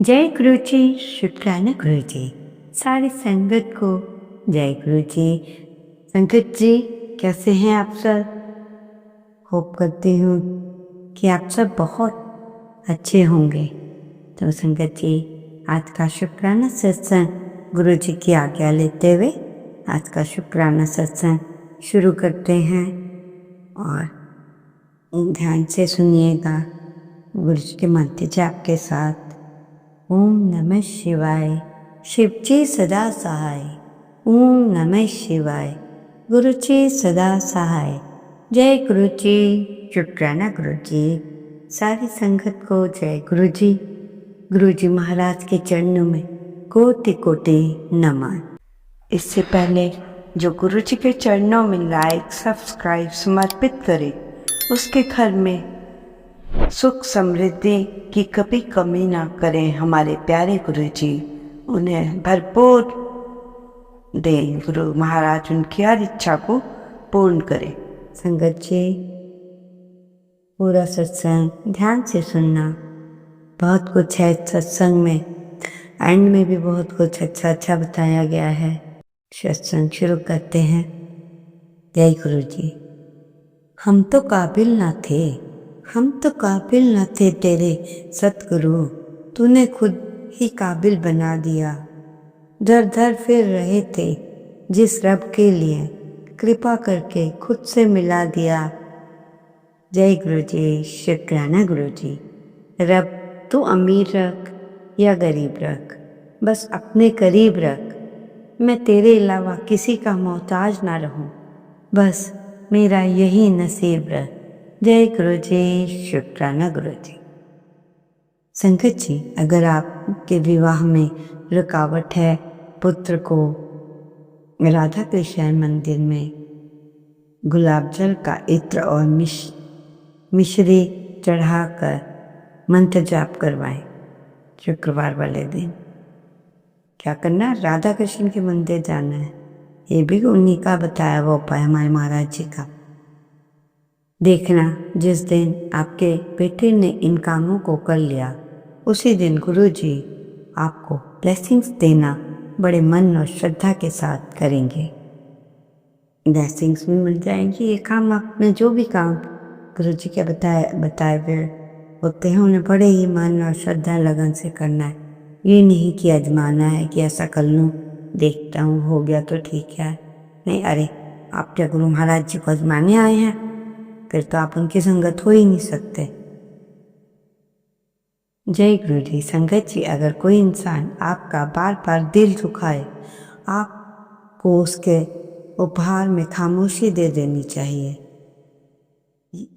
जय गुरु जी। शुक्राना गुरु जी। सारी संगत को जय गुरु जी। संगत जी, कैसे हैं आप सब? होप करती हूँ कि आप सब बहुत अच्छे होंगे। तो संगत जी, आज का शुक्राना सत्संग गुरु जी की आज्ञा लेते हुए आज का शुक्राना सत्संग शुरू करते हैं और ध्यान से सुनिएगा गुरु जी के मंत्र जाप के साथ। ओम नमः शिवाय। शिव जी सदा सहाय। ओम नमः शिवाय। गुरु जी सदा सहाय। जय गुरु जी। शुक्राना गुरु जी। सारी संगत को जय गुरु जी। गुरु जी महाराज के चरणों में कोटि कोटि नमन। इससे पहले जो गुरु जी के चरणों में लाइक सब्सक्राइब समर्पित करे, उसके घर में सुख समृद्धि की कभी कमी ना करें हमारे प्यारे गुरु जी। उन्हें भरपूर दे गुरु महाराज, उनकी हर इच्छा को पूर्ण करें। संगत जी, पूरा सत्संग ध्यान से सुनना। बहुत कुछ है सत्संग में, एंड में भी बहुत कुछ अच्छा अच्छा बताया गया है। सत्संग शुरू करते हैं। जय गुरु जी। हम तो काबिल ना थे, हम तो काबिल न थे तेरे सतगुरु, तूने खुद ही काबिल बना दिया। दर दर फिर रहे थे जिस रब के लिए, कृपा करके खुद से मिला दिया। जय गुरु जी। शुक्राना गुरु जी। रब तू अमीर रख या गरीब रख, बस अपने करीब रख। मैं तेरे अलावा किसी का मोहताज ना रहूं, बस मेरा यही नसीब रख। जय गुरु जी। शुक्राना गुरु जी। संगत जी, अगर आपके विवाह में रुकावट है, पुत्र को राधा कृष्ण मंदिर में गुलाब जल का इत्र और मिश्री चढ़ाकर मंत्र जाप करवाएं। शुक्रवार वाले दिन क्या करना? राधा कृष्ण के मंदिर जाना है। ये भी उन्हीं का बताया हुआ उपाय, हमारे महाराज जी का। देखना, जिस दिन आपके बेटे ने इन कामों को कर लिया, उसी दिन गुरु जी आपको ब्लेसिंग्स देना बड़े मन और श्रद्धा के साथ करेंगे। ब्लेसिंग्स भी मिल जाएंगी। ये काम आपने जो भी काम गुरु जी के बताए हुए होते हैं, उन्हें बड़े ही मन और श्रद्धा लगन से करना है। ये नहीं कि आजमाना है कि ऐसा कर लूँ, देखता हूँ हो गया तो ठीक है। नहीं, अरे आप क्या गुरु महाराज जी को आजमाने आए हैं? फिर तो आप उनकी संगत हो ही नहीं सकते। जय गुरु जी। संगत जी, अगर कोई इंसान आपका बार बार दिल दुखाए, आपको उसके उपहार में खामोशी दे देनी चाहिए।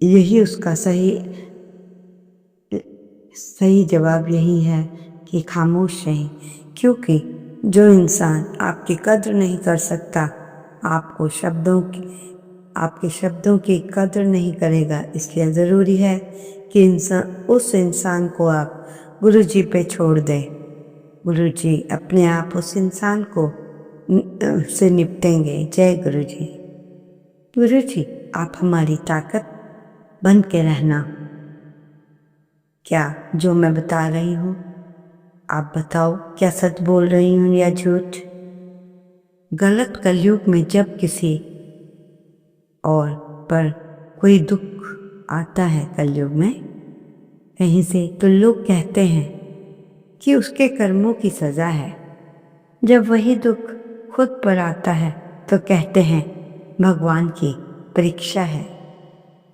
यही उसका सही जवाब यही है कि खामोश रहें, क्योंकि जो इंसान आपकी कद्र नहीं कर सकता, आपके शब्दों की कद्र नहीं करेगा। इसलिए ज़रूरी है कि उस इंसान को आप गुरु जी पे छोड़ दें। गुरु जी अपने आप उस इंसान को से निपटेंगे। जय गुरु जी। गुरु जी, आप हमारी ताकत बन के रहना। क्या जो मैं बता रही हूँ, आप बताओ क्या सच बोल रही हूँ या झूठ? गलत कलयुग में जब किसी और पर कोई दुख आता है कलयुग में कहीं से, तो लोग कहते हैं कि उसके कर्मों की सजा है। जब वही दुख खुद पर आता है तो कहते हैं भगवान की परीक्षा है।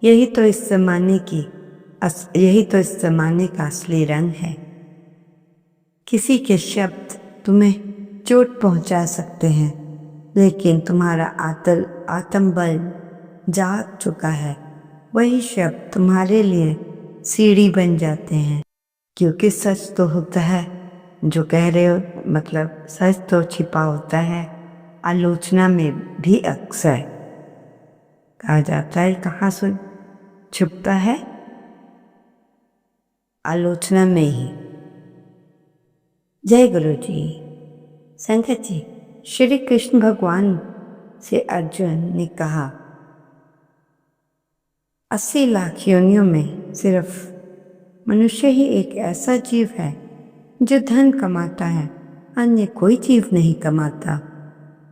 यही तो इस जमाने का असली रंग है। किसी के शब्द तुम्हें चोट पहुंचा सकते हैं, लेकिन तुम्हारा आत्मबल जाग चुका है। वही शब्द तुम्हारे लिए सीढ़ी बन जाते हैं, क्योंकि सच तो होता है जो कह रहे हो, मतलब सच तो छिपा होता है आलोचना में भी। अक्सर कहा जाता है कहाँ से छुपता है? आलोचना में ही। जय गुरु जी। संगत जी, श्री कृष्ण भगवान से अर्जुन ने कहा, 80 लाख योनियों में सिर्फ मनुष्य ही एक ऐसा जीव है जो धन कमाता है अन्य कोई जीव नहीं कमाता,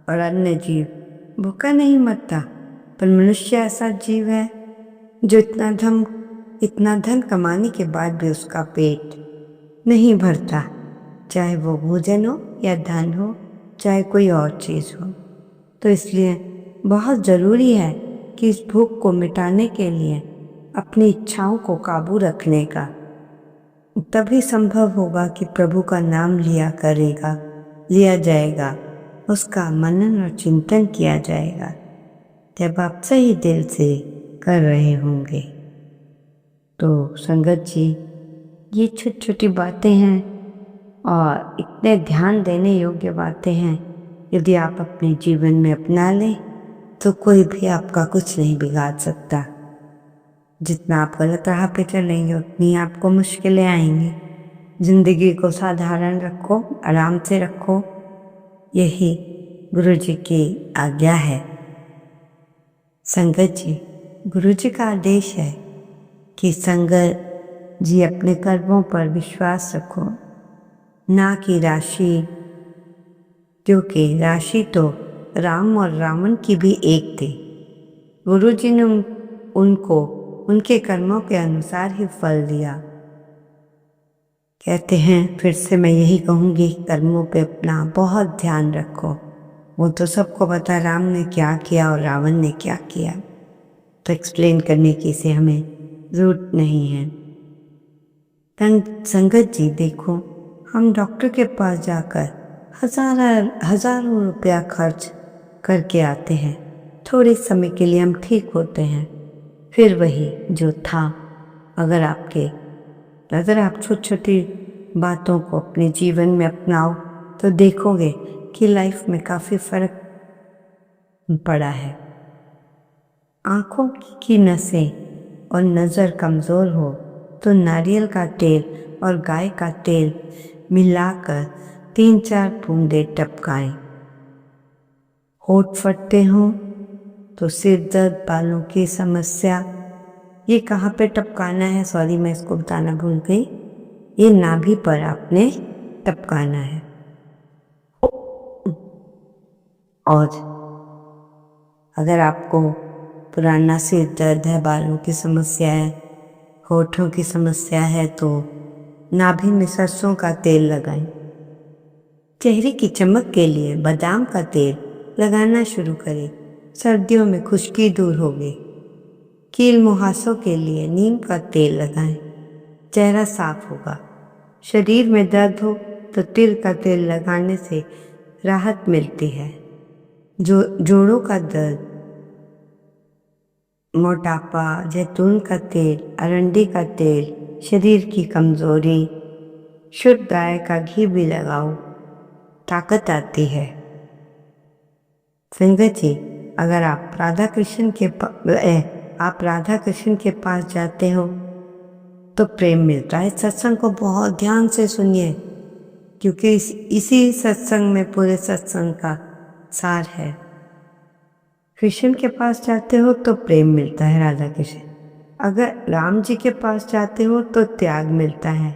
और अन्य जीव भूखा नहीं मरता, पर मनुष्य ऐसा जीव है जो इतना धन कमाने के बाद भी उसका पेट नहीं भरता, चाहे वो भोजन हो या धन हो, चाहे कोई और चीज़ हो। तो इसलिए बहुत ज़रूरी है कि इस भूख को मिटाने के लिए अपनी इच्छाओं को काबू रखने का, तभी संभव होगा कि प्रभु का नाम लिया जाएगा, उसका मनन और चिंतन किया जाएगा, जब आप सही दिल से कर रहे होंगे। तो संगत जी, ये छोटी छोटी बातें हैं और इतने ध्यान देने योग्य बातें हैं, यदि आप अपने जीवन में अपना लें तो कोई भी आपका कुछ नहीं बिगाड़ सकता। जितना आप गलत राह पे चलेंगे उतनी आपको मुश्किलें आएंगी। जिंदगी को साधारण रखो, आराम से रखो, यही गुरु जी की आज्ञा है। संगत जी, गुरु जी का आदेश है कि संगत जी अपने कर्मों पर विश्वास रखो, ना कि राशि, क्योंकि राशि तो राम और रावण की भी एक थी। गुरु जी ने उनको उनके कर्मों के अनुसार ही फल दिया। कहते हैं, फिर से मैं यही कहूँगी, कर्मों पे अपना बहुत ध्यान रखो। वो तो सबको पता राम ने क्या किया और रावण ने क्या किया, तो एक्सप्लेन करने की से हमें ज़रूरत नहीं है। संगत जी देखो, हम डॉक्टर के पास जाकर हजारों रुपया खर्च करके आते हैं, थोड़े समय के लिए हम ठीक होते हैं, फिर वही जो था। अगर आप छोटी छोटी बातों को अपने जीवन में अपनाओ तो देखोगे कि लाइफ में काफ़ी फर्क पड़ा है। आँखों की नसें और नज़र कमज़ोर हो तो नारियल का तेल और गाय का तेल मिलाकर 3-4 बूंदे टपकाएं। होठ फटते हों तो सिर दर्द, बालों की समस्या, ये कहाँ पे टपकाना है, सॉरी मैं इसको बताना भूल गई, ये नाभि पर आपने टपकाना है। और अगर आपको पुराना सिर दर्द है, बालों की समस्या है, होठों की समस्या है, तो नाभि में सरसों का तेल लगाएं। चेहरे की चमक के लिए बादाम का तेल लगाना शुरू करें, सर्दियों में खुश्की दूर होगी। कील मुहासों के लिए नीम का तेल लगाएं, चेहरा साफ होगा। शरीर में दर्द हो तो तिल का तेल लगाने से राहत मिलती है। जोड़ों का दर्द, मोटापा, जैतून का तेल, अरंडी का तेल, शरीर की कमजोरी, शुद्ध गाय का घी भी लगाओ, ताकत आती है। संगत जी, अगर आप राधा कृष्ण के पास जाते हो तो प्रेम मिलता है। सत्संग को बहुत ध्यान से सुनिए, क्योंकि इसी सत्संग में पूरे सत्संग का सार है। कृष्ण के पास जाते हो तो प्रेम मिलता है, राधा कृष्ण। अगर राम जी के पास जाते हो तो त्याग मिलता है।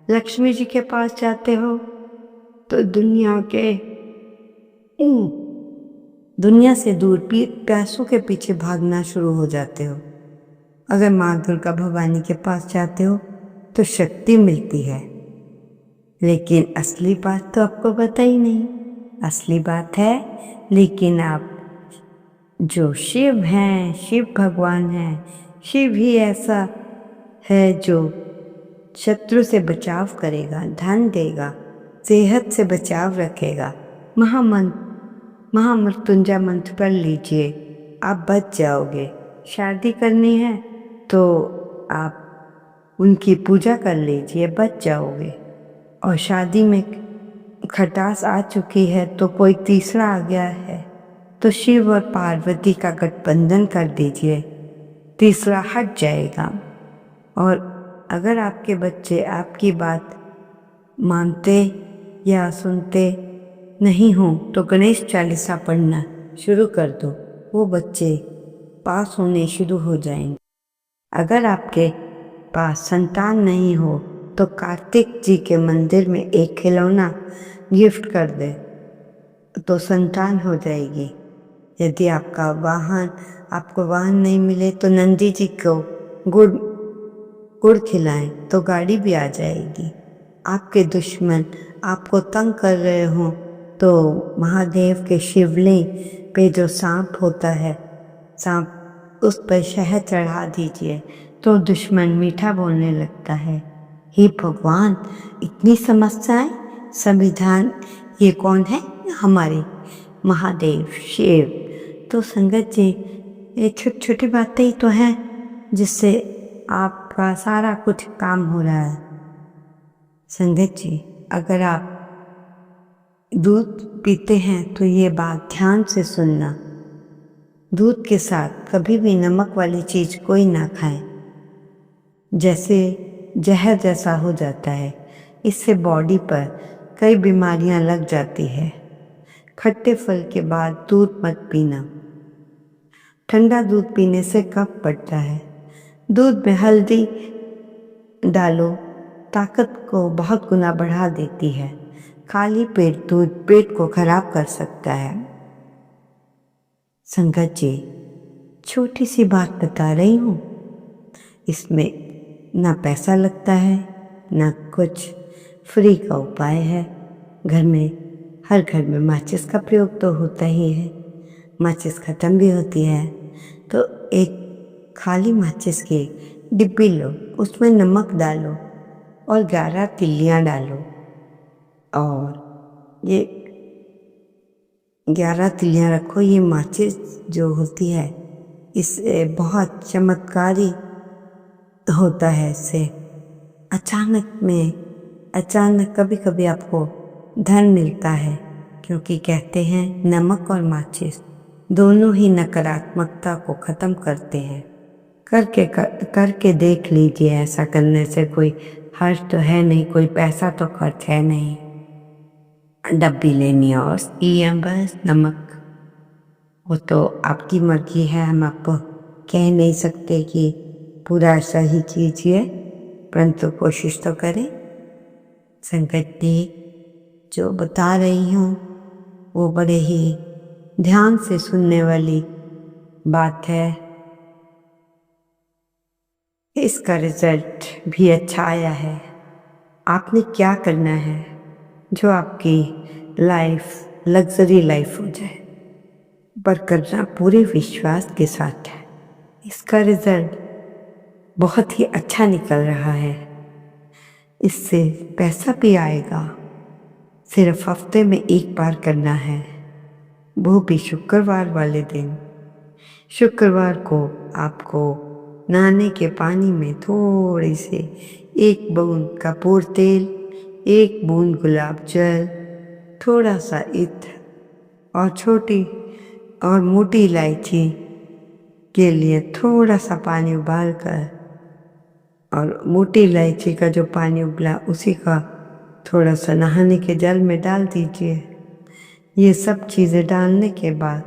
लक्ष्मी जी के पास जाते हो तो दुनिया से दूर प्यासों के पीछे भागना शुरू हो जाते हो। अगर माँ दुर्गा भवानी के पास जाते हो तो शक्ति मिलती है। लेकिन असली बात तो आपको पता ही नहीं। असली बात है, लेकिन आप जो शिव हैं, शिव भगवान हैं, शिव ही ऐसा है जो शत्रु से बचाव करेगा, धन देगा, सेहत से बचाव रखेगा। महामृत्युंजय मंत्र पढ़ लीजिए, आप बच जाओगे। शादी करनी है तो आप उनकी पूजा कर लीजिए, बच जाओगे। और शादी में खटास आ चुकी है तो कोई तीसरा आ गया है तो शिव और पार्वती का गठबंधन कर दीजिए, तीसरा हट जाएगा। और अगर आपके बच्चे आपकी बात मानते या सुनते नहीं हो तो गणेश चालीसा पढ़ना शुरू कर दो, वो बच्चे पास होने शुरू हो जाएंगे। अगर आपके पास संतान नहीं हो तो कार्तिक जी के मंदिर में एक खिलौना गिफ्ट कर दे तो संतान हो जाएगी। यदि आपको वाहन नहीं मिले तो नंदी जी को गुड़ गुड़ खिलाएं तो गाड़ी भी आ जाएगी। आपके दुश्मन आपको तंग कर रहे हों तो महादेव के शिवलिंग पे जो सांप होता है, सांप उस पर शहद चढ़ा दीजिए तो दुश्मन मीठा बोलने लगता है। हे भगवान, इतनी समस्याएं, संविधान ये कौन है? हमारे महादेव शिव। तो संगत जी, ये छोटी छोटी बातें ही तो हैं जिससे आपका सारा कुछ काम हो रहा है। संगत जी, अगर आप दूध पीते हैं तो ये बात ध्यान से सुनना, दूध के साथ कभी भी नमक वाली चीज कोई ना खाएं, जैसे जहर जैसा हो जाता है। इससे बॉडी पर कई बीमारियां लग जाती है। खट्टे फल के बाद दूध मत पीना। ठंडा दूध पीने से कफ बढ़ता है। दूध में हल्दी डालो, ताकत को बहुत गुना बढ़ा देती है। खाली पेट दूध पेट को खराब कर सकता है। संगत जी, छोटी सी बात बता रही हूँ, इसमें ना पैसा लगता है ना कुछ, फ्री का उपाय है। हर घर में माचिस का प्रयोग तो होता ही है। माचिस खत्म भी होती है तो एक खाली माचिस की डिब्बी लो, उसमें नमक डालो और 11 तिल्लियाँ डालो और ये 11 तिल्लियाँ रखो। ये माचिस जो होती है इससे बहुत चमत्कारी होता है। इससे अचानक कभी कभी आपको धन मिलता है, क्योंकि कहते हैं नमक और माचिस दोनों ही नकारात्मकता को खत्म करते हैं। करके देख लीजिए। ऐसा करने से कोई हर्ष तो है नहीं, कोई पैसा तो खर्च है नहीं। डब्बी लेनी है और बस नमक, वो तो आपकी मर्जी है। हम आपको कह नहीं सकते कि पूरा सही कीजिए, परंतु कोशिश तो करें। संगत जी, जो बता रही हूँ वो बड़े ही ध्यान से सुनने वाली बात है। इसका रिजल्ट भी अच्छा आया है। आपने क्या करना है, जो आपकी लाइफ लग्जरी लाइफ हो जाए, पर करना पूरे विश्वास के साथ है। इसका रिजल्ट बहुत ही अच्छा निकल रहा है। इससे पैसा भी आएगा। सिर्फ हफ्ते में एक बार करना है, वो भी शुक्रवार वाले दिन। शुक्रवार को आपको नहाने के पानी में थोड़ी सी 1 बूंद कपूर तेल, 1 बूंद गुलाब जल, थोड़ा सा इत्र और छोटी और मोटी इलायची के लिए थोड़ा सा पानी उबालकर, और मोटी इलायची का जो पानी उबला उसी का थोड़ा सा नहाने के जल में डाल दीजिए। ये सब चीज़ें डालने के बाद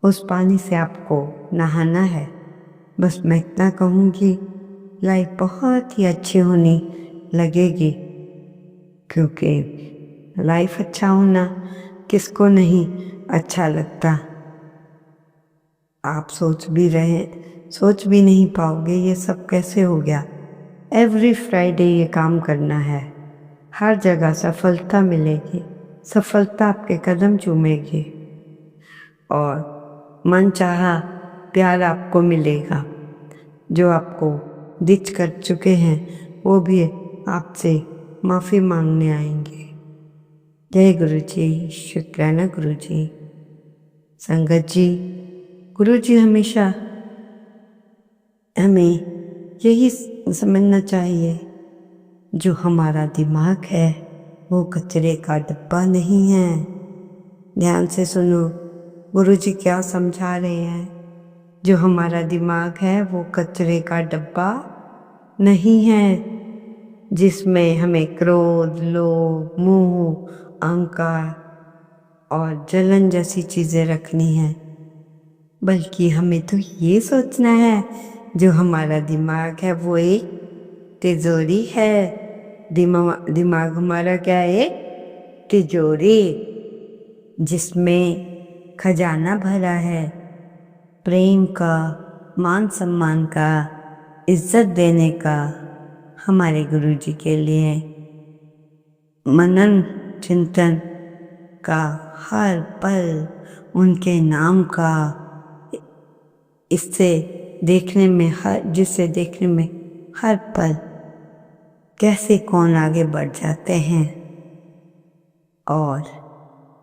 उस पानी से आपको नहाना है। बस मैं इतना कहूँगी, लाइफ बहुत ही अच्छी होनी लगेगी, क्योंकि लाइफ अच्छा होना किसको नहीं अच्छा लगता। आप सोच भी नहीं पाओगे ये सब कैसे हो गया। एवरी फ्राइडे ये काम करना है। हर जगह सफलता मिलेगी, सफलता आपके कदम चूमेगी और मनचाहा प्यार आपको मिलेगा। जो आपको डिच कर चुके हैं वो भी आपसे माफ़ी मांगने आएंगे। जय गुरु जी, शुक्राना गुरु जी। संगत जी, गुरु जी हमेशा हमें यही समझना चाहिए, जो हमारा दिमाग है वो कचरे का डब्बा नहीं है। ध्यान से सुनो, गुरु जी क्या समझा रहे हैं। जो हमारा दिमाग है वो कचरे का डब्बा नहीं है, जिसमें हमें क्रोध, लोभ, मोह, अहंकार और जलन जैसी चीज़ें रखनी है। बल्कि हमें तो ये सोचना है, जो हमारा दिमाग है वो एक तिजोरी है। दिमाग हमारा क्या है? तिजोरी, जिसमें खजाना भरा है प्रेम का, मान सम्मान का, इज्जत देने का। हमारे गुरुजी के लिए मनन चिंतन का, हर पल उनके नाम का, जिसे देखने में हर पल कैसे कौन आगे बढ़ जाते हैं और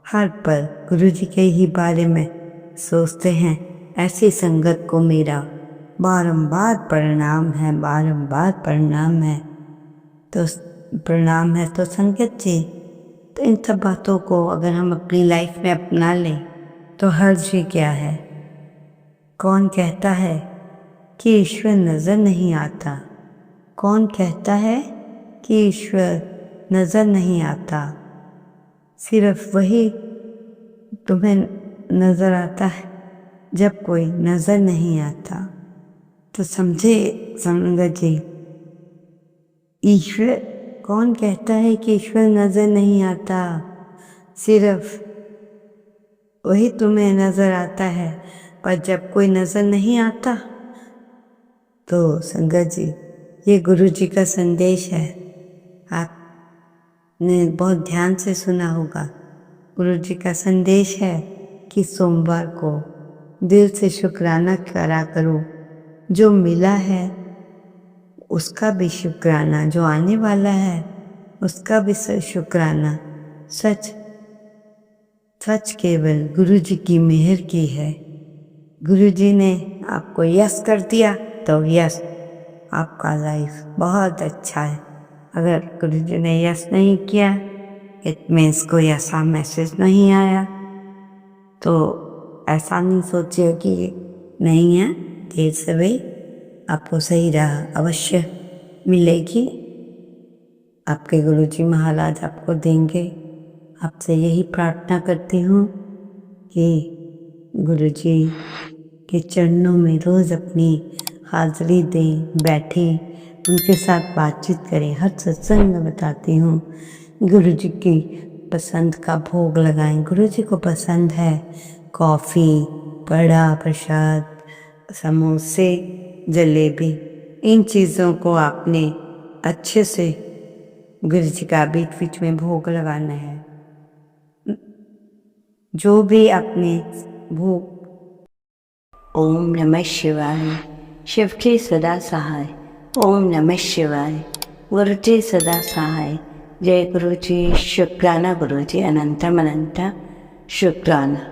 हर पल गुरुजी के ही बारे में सोचते हैं। ऐसी संगत को मेरा बारंबार प्रणाम है, बारंबार प्रणाम है। तो प्रणाम है तो संगत जी, तो इन सब बातों को अगर हम अपनी लाइफ में अपना लें तो हर्ज ही क्या है। कौन कहता है कि ईश्वर नज़र नहीं आता? कौन कहता है कि ईश्वर नज़र नहीं आता? सिर्फ वही तुम्हें नज़र आता है जब कोई नज़र नहीं आता। तो समझे संगत जी, ईश्वर, कौन कहता है कि ईश्वर नज़र नहीं आता? सिर्फ वही तुम्हें नज़र आता है, पर जब कोई नज़र नहीं आता तो संगत जी, ये गुरु जी का संदेश है। आपने बहुत ध्यान से सुना होगा। गुरु जी का संदेश है कि सोमवार को दिल से शुक्राना करा करो। जो मिला है उसका भी शुक्राना, जो आने वाला है उसका भी शुक्राना। सच केवल गुरु जी की मेहर की है। गुरु जी ने आपको यस कर दिया तो यस, आपका लाइफ बहुत अच्छा है। अगर गुरु जी ने यस नहीं किया, इट मीन्स कोई ऐसा मैसेज नहीं आया, तो ऐसा नहीं सोचिए कि नहीं है, देर सवेर आपको सही राह अवश्य मिलेगी। आपके गुरुजी महाराज आपको देंगे। आपसे यही प्रार्थना करती हूँ कि गुरुजी के चरणों में रोज़ अपनी हाजिरी दें, बैठें, उनके साथ बातचीत करें। हर सत्संग में बताती हूँ, गुरुजी की पसंद का भोग लगाएं। गुरुजी को पसंद है कॉफ़ी, बड़ा प्रसाद, समोसे, जलेबी। इन चीज़ों को आपने अच्छे से गुरुजी का बीच बीच में भोग लगाना है। जो भी आपने भोग। ओम नमः शिवाय। शिव के सदा सहाय। ओम नमः शिवाय। गुरु जी सदा सहाय। जय गुरु जी। शुक्राना गुरु जी, अनंतम अनंत शुक्राना।